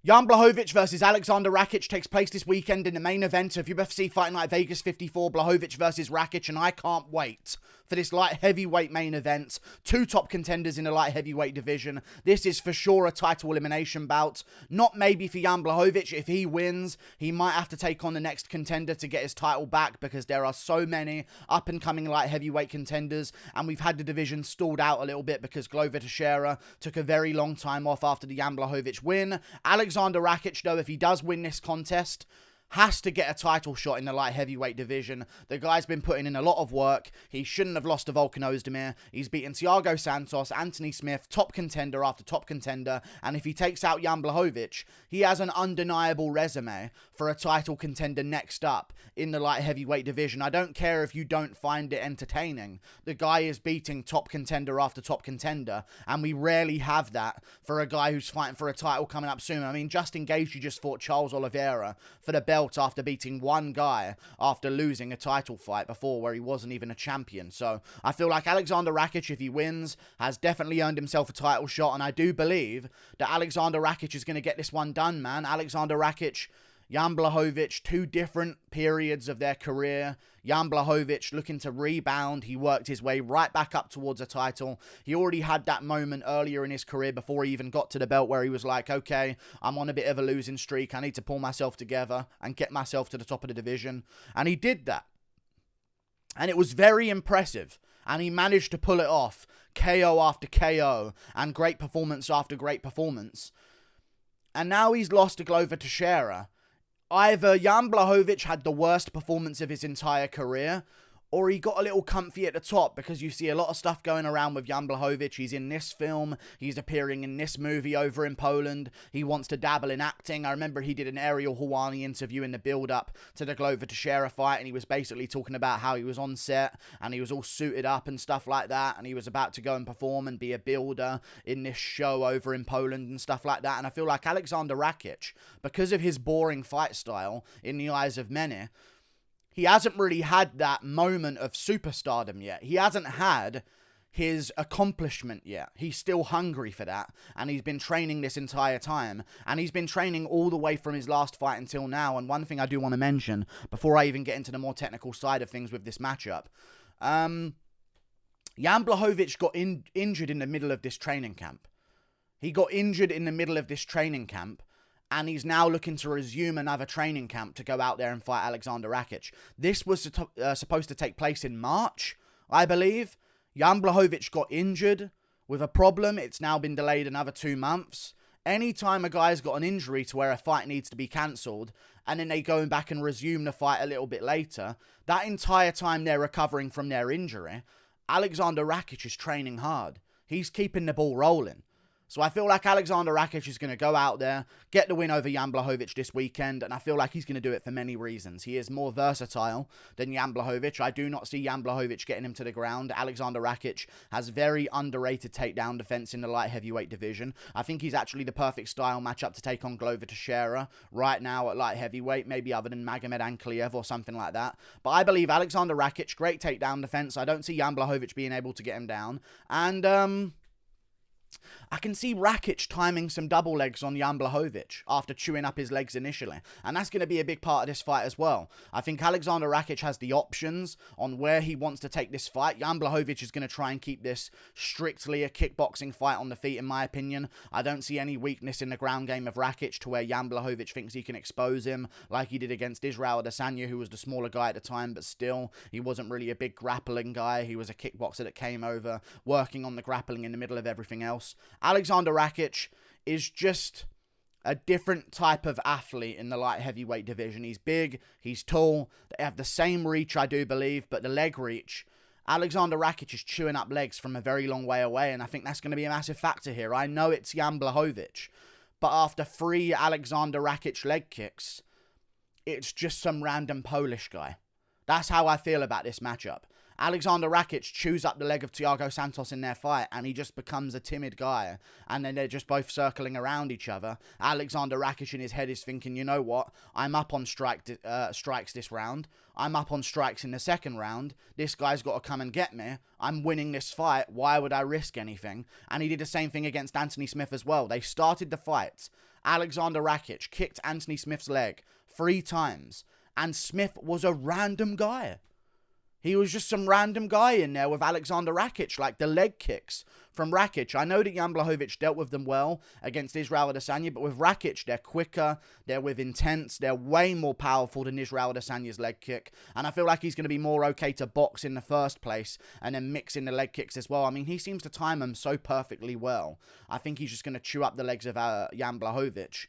Jan Blachowicz versus Aleksandar Rakic takes place this weekend in the main event of UFC Fight Night Vegas 54, Blachowicz versus Rakic, and I can't wait for this light heavyweight main event. Two top contenders in the light heavyweight division. This is for sure a title elimination bout. Not maybe for Jan Blachowicz. If he wins, he might have to take on the next contender to get his title back, because there are so many up-and-coming light heavyweight contenders, and we've had the division stalled out a little bit because Glover Teixeira took a very long time off after the Jan Blachowicz win. Aleksandar Rakic, though, if he does win this contest, has to get a title shot in the light heavyweight division. The guy's been putting in a lot of work. He shouldn't have lost to Volkan Ozdemir. He's beaten Thiago Santos, Anthony Smith, top contender after top contender. And if he takes out Jan Blachowicz, he has an undeniable resume for a title contender next up in the light heavyweight division. I don't care if you don't find it entertaining. The guy is beating top contender after top contender, and we rarely have that for a guy who's fighting for a title coming up soon. I mean, Justin Gaethje just fought Charles Oliveira for the belt after beating one guy after losing a title fight before where he wasn't even a champion. So I feel like Aleksandar Rakic, if he wins, has definitely earned himself a title shot, and I do believe that Aleksandar Rakic is going to get this one done, man. Aleksandar Rakic, Jan Blachowicz, two different periods of their career. Jan Blachowicz looking to rebound. He worked his way right back up towards a title. He already had that moment earlier in his career before he even got to the belt where he was like, okay, I'm on a bit of a losing streak. I need to pull myself together and get myself to the top of the division. And he did that. And it was very impressive. And he managed to pull it off. KO after KO. And great performance after great performance. And now he's lost to Glover Teixeira. Either Jan Blachowicz had the worst performance of his entire career, or he got a little comfy at the top, because you see a lot of stuff going around with Jan Blachowicz. He's in this film. He's appearing in this movie over in Poland. He wants to dabble in acting. I remember he did an Ariel Helwani interview in the build-up to the Glover Teixeira fight, and he was basically talking about how he was on set, and he was all suited up and stuff like that, and he was about to go and perform and be a builder in this show over in Poland and stuff like that. And I feel like Aleksandar Rakic, because of his boring fight style in the eyes of many, he hasn't really had that moment of superstardom yet. He hasn't had his accomplishment yet. He's still hungry for that, and he's been training this entire time, and he's been training all the way from his last fight until now. And one thing I do want to mention, before I even get into the more technical side of things with this matchup, Jan Blachowicz got injured in the middle of this training camp. He got injured in the middle of this training camp, and he's now looking to resume another training camp to go out there and fight Aleksandar Rakic. This was supposed to take place in March, I believe. Jan Blachowicz got injured with a problem. It's now been delayed another 2 months. Anytime a guy's got an injury to where a fight needs to be cancelled, and then they go back and resume the fight a little bit later, that entire time they're recovering from their injury, Aleksandar Rakic is training hard. He's keeping the ball rolling. So I feel like Aleksandar Rakic is going to go out there, get the win over Jan Blachowicz this weekend, and I feel like he's going to do it for many reasons. He is more versatile than Jan Blachowicz. I do not see Jan Blachowicz getting him to the ground. Aleksandar Rakic has very underrated takedown defense in the light heavyweight division. I think he's actually the perfect style matchup to take on Glover Teixeira right now at light heavyweight, maybe other than Magomed Ankalaev or something like that. But I believe Aleksandar Rakic, great takedown defense. I don't see Jan Blachowicz being able to get him down. And, I can see Rakic timing some double legs on Jan Blachowicz after chewing up his legs initially. And that's going to be a big part of this fight as well. I think Aleksandar Rakic has the options on where he wants to take this fight. Jan Blachowicz is going to try and keep this strictly a kickboxing fight on the feet, in my opinion. I don't see any weakness in the ground game of Rakic to where Jan Blachowicz thinks he can expose him like he did against Israel Adesanya, who was the smaller guy at the time, but still, he wasn't really a big grappling guy. He was a kickboxer that came over, working on the grappling in the middle of everything else. Aleksandar Rakic is just a different type of athlete in the light heavyweight division. He's big, he's tall, they have the same reach, I do believe, but the leg reach, Aleksandar Rakic is chewing up legs from a very long way away, and I think that's going to be a massive factor here. I know it's Jan Blachowicz, but after 3 Aleksandar Rakic leg kicks, it's just some random Polish guy. That's how I feel about this matchup. Aleksandar Rakic chews up the leg of Thiago Santos in their fight, and he just becomes a timid guy, and then they're just both circling around each other. Aleksandar Rakic in his head is thinking, you know what, I'm up on strikes this round, I'm up on strikes in the second round, this guy's got to come and get me, I'm winning this fight, why would I risk anything? And he did the same thing against Anthony Smith as well. They started the fight Aleksandar Rakic kicked Anthony Smith's leg 3 times, and Smith was a random guy. He was just some random guy in there with Aleksandar Rakic, like the leg kicks from Rakic. I know that Jan Blachowicz dealt with them well against Israel Adesanya, but with Rakic, they're quicker, they're with intense, they're way more powerful than Israel Adesanya's leg kick. And I feel like he's going to be more okay to box in the first place and then mix in the leg kicks as well. I mean, he seems to time them so perfectly well. I think he's just going to chew up the legs of Jan Blachowicz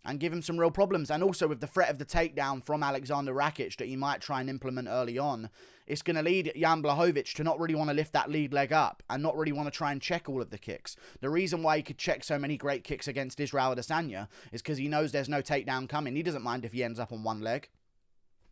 and give him some real problems. And also with the threat of the takedown from Aleksandar Rakic that he might try and implement early on, it's going to lead Jan Blachowicz to not really want to lift that lead leg up and not really want to try and check all of the kicks. The reason why he could check so many great kicks against Israel Adesanya is because he knows there's no takedown coming. He doesn't mind if he ends up on one leg.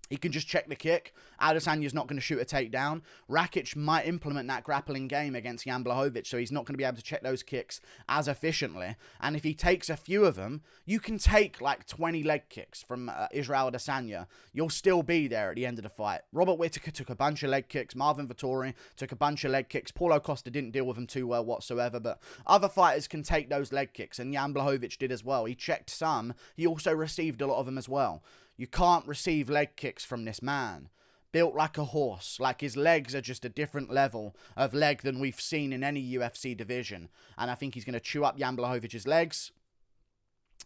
He can just check the kick. Adesanya's not going to shoot a takedown. Rakic might implement that grappling game against Jan Blachowicz, so he's not going to be able to check those kicks as efficiently. And if he takes a few of them, you can take like 20 leg kicks from Israel Adesanya. You'll still be there at the end of the fight. Robert Whittaker took a bunch of leg kicks. Marvin Vettori took a bunch of leg kicks. Paulo Costa didn't deal with them too well whatsoever, but other fighters can take those leg kicks, and Jan Blachowicz did as well. He checked some. He also received a lot of them as well. You can't receive leg kicks from this man. Built like a horse. Like his legs are just a different level of leg than we've seen in any UFC division. And I think he's going to chew up Jan Blachowicz's legs.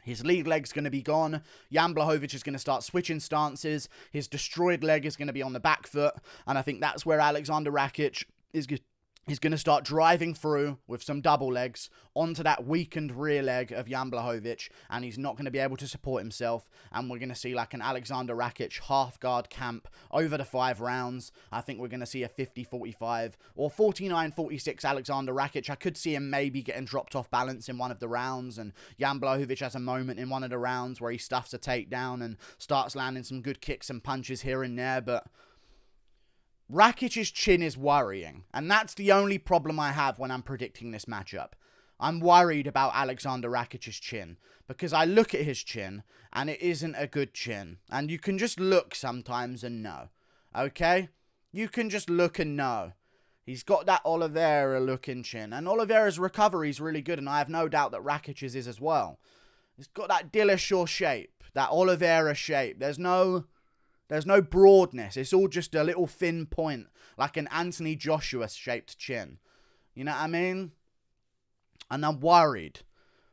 His lead leg's going to be gone. Jan Blachowicz is going to start switching stances. His destroyed leg is going to be on the back foot. And I think that's where Aleksandar Rakic is good. He's going to start driving through with some double legs onto that weakened rear leg of Jan Blachowicz, and he's not going to be able to support himself, and we're going to see like an Aleksandar Rakic half-guard camp over the 5 rounds. I think we're going to see a 50-45 or 49-46 Aleksandar Rakic. I could see him maybe getting dropped off balance in one of the rounds, and Jan Blachowicz has a moment in one of the rounds where he stuffs a takedown and starts landing some good kicks and punches here and there, but Rakic's chin is worrying, and that's the only problem I have when I'm predicting this matchup. I'm worried about Aleksandar Rakic's chin, because I look at his chin, and it isn't a good chin. And you can just look sometimes and know, okay? You can just look and know. He's got that Oliveira-looking chin, and Oliveira's recovery is really good, and I have no doubt that Rakic's is as well. He's got that Dillashaw shape, that Oliveira shape. There's no broadness. It's all just a little thin point, like an Anthony Joshua-shaped chin. You know what I mean? And I'm worried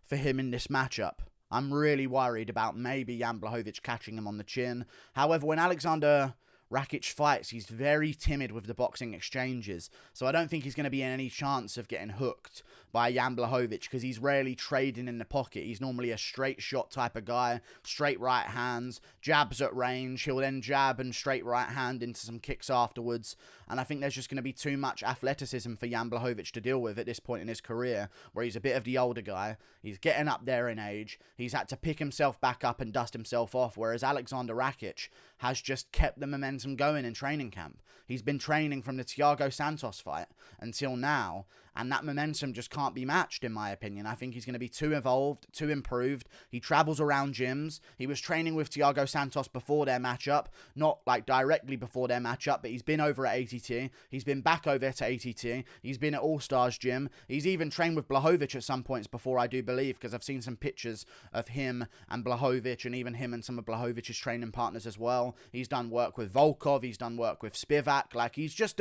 for him in this matchup. I'm really worried about maybe Jan Blachowicz catching him on the chin. However, when Aleksandar Rakic fights, he's very timid with the boxing exchanges. So I don't think he's going to be in any chance of getting hooked by Jan Blachowicz, because he's rarely trading in the pocket. He's normally a straight shot type of guy, straight right hands, jabs at range. He'll then jab and straight right hand into some kicks afterwards. And I think there's just going to be too much athleticism for Jan Blachowicz to deal with at this point in his career, where he's a bit of the older guy. He's getting up there in age. He's had to pick himself back up and dust himself off, whereas Aleksandar Rakic has just kept the momentum going in training camp. He's been training from the Thiago Santos fight until now, and that momentum just can't be matched, in my opinion. I think he's going to be too evolved, too improved. He travels around gyms. He was training with Thiago Santos before their matchup, not like directly before their matchup, but he's been over at ATT. He's been back over to ATT. He's been at All Stars Gym. He's even trained with Blachowicz at some points before, I do believe, because I've seen some pictures of him and Blachowicz, and even him and some of Blachowicz's training partners as well. He's done work with Volkov. He's done work with Spivak. Like, he's just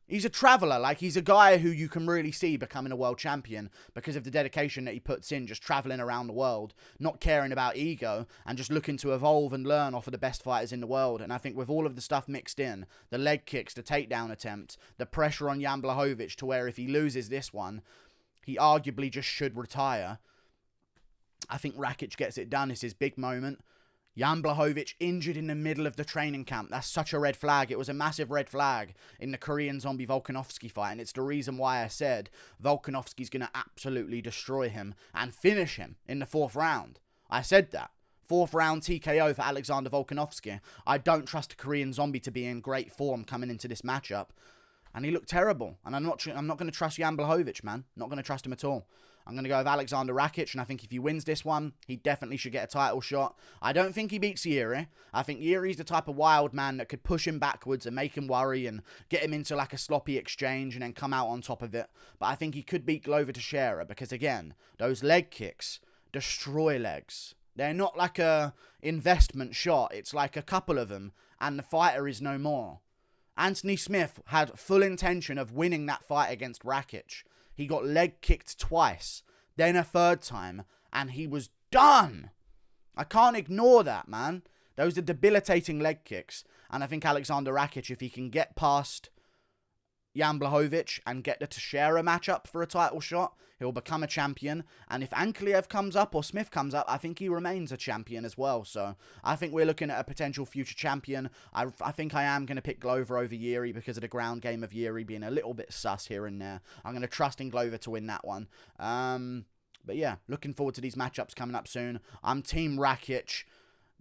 he's a traveller. Like, he's a guy who you can really see becoming a world champion because of the dedication that he puts in, just travelling around the world, not caring about ego, and just looking to evolve and learn off of the best fighters in the world. And I think with all of the stuff mixed in, the leg kicks, the takedown attempt, the pressure on Jan Blachowicz to where if he loses this one, he arguably just should retire. I think Rakic gets it done. It's his big moment. Jan Blachowicz injured in the middle of the training camp. That's such a red flag. It was a massive red flag in the Korean Zombie Volkanovski fight, and it's the reason why I said Volkanovski's going to absolutely destroy him and finish him in the 4th round. I said that. 4th round TKO for Aleksandar Volkanovski. I don't trust a Korean Zombie to be in great form coming into this matchup, and he looked terrible. And I'm not going to trust Jan Blachowicz, man. Not going to trust him at all. I'm going to go with Aleksandar Rakic, and I think if he wins this one, he definitely should get a title shot. I don't think he beats Yuri. I think Yuri's the type of wild man that could push him backwards and make him worry and get him into like a sloppy exchange and then come out on top of it. But I think he could beat Glover Teixeira because, again, those leg kicks, destroy legs. They're not like a investment shot. It's like a couple of them, and the fighter is no more. Anthony Smith had full intention of winning that fight against Rakic. He got leg kicked twice, then a third time, and he was done. I can't ignore that, man. Those are debilitating leg kicks. And I think Aleksandar Rakic, if he can get past Jan Blachowicz and get the Teixeira matchup for a title shot, he'll become a champion. And if Ankalaev comes up or Smith comes up, I think he remains a champion as well. So I think we're looking at a potential future champion. I think I am going to pick Glover over Yuri because of the ground game of Yuri being a little bit sus here and there. I'm going to trust in Glover to win that one. But yeah, looking forward to these matchups coming up soon. I'm Team Rakic.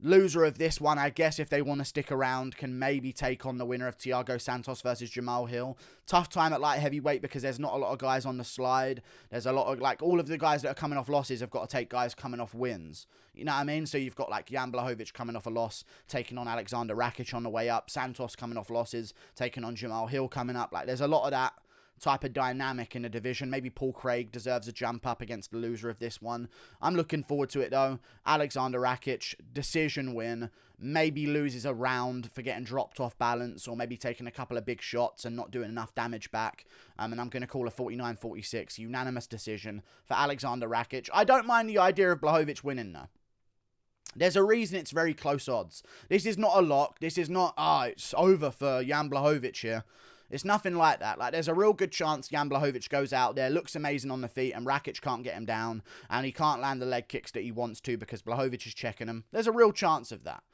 Loser of this one, I guess, if they want to stick around, can maybe take on the winner of Thiago Santos versus Jamal Hill. Tough time at light heavyweight because there's not a lot of guys on the slide. There's a lot of, like, all of the guys that are coming off losses have got to take guys coming off wins. You know what I mean? So you've got, like, Jan Blachowicz coming off a loss, taking on Aleksandar Rakic on the way up. Santos coming off losses, taking on Jamal Hill coming up. Like, there's a lot of that type of dynamic in the division. Maybe Paul Craig deserves a jump up against the loser of this one. I'm looking forward to it though. Aleksandar Rakic, decision win. Maybe loses a round for getting dropped off balance, or maybe taking a couple of big shots and not doing enough damage back. And I'm going to call a 49-46 unanimous decision for Aleksandar Rakic. I don't mind the idea of Blachowicz winning though. There's a reason it's very close odds. This is not a lock. This is not, it's over for Jan Blachowicz here. It's nothing like that. Like, there's a real good chance Jan Blachowicz goes out there, looks amazing on the feet, and Rakic can't get him down, and he can't land the leg kicks that he wants to because Blachowicz is checking him. There's a real chance of that.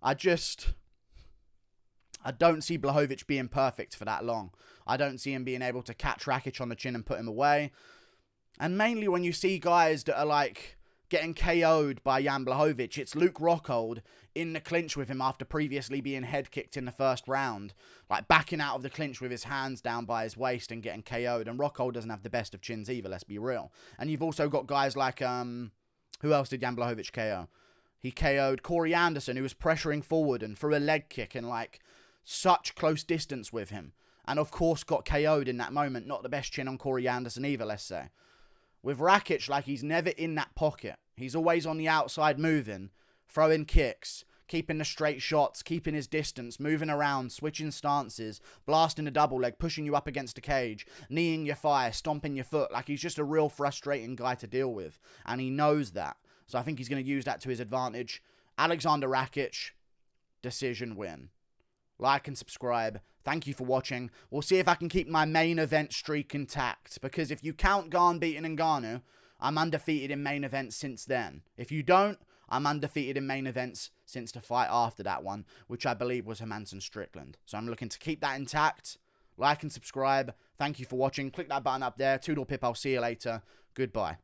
I don't see Blachowicz being perfect for that long. I don't see him being able to catch Rakic on the chin and put him away. And mainly when you see guys that are, like, getting KO'd by Jan Blachowicz, it's Luke Rockhold in the clinch with him after previously being head kicked in the first round, like backing out of the clinch with his hands down by his waist and getting KO'd. And Rockhold doesn't have the best of chins either, let's be real. And you've also got guys like, who else did Jan Blachowicz KO? He KO'd Corey Anderson, who was pressuring forward and threw a leg kick and, like, such close distance with him. And of course got KO'd in that moment. Not the best chin on Corey Anderson either, let's say. With Rakic, like, he's never in that pocket. He's always on the outside moving, throwing kicks, keeping the straight shots, keeping his distance, moving around, switching stances, blasting a double leg, pushing you up against the cage, kneeing your thigh, stomping your foot. Like, he's just a real frustrating guy to deal with, and he knows that. So I think he's going to use that to his advantage. Aleksandar Rakic, decision win. Like and subscribe. Thank you for watching. We'll see if I can keep my main event streak intact, because if you count Gane beating Ngannou, I'm undefeated in main events since then. If you don't, I'm undefeated in main events since the fight after that one, which I believe was Hermansson Strickland. So I'm looking to keep that intact. Like and subscribe. Thank you for watching. Click that button up there. Toodle pip. I'll see you later. Goodbye.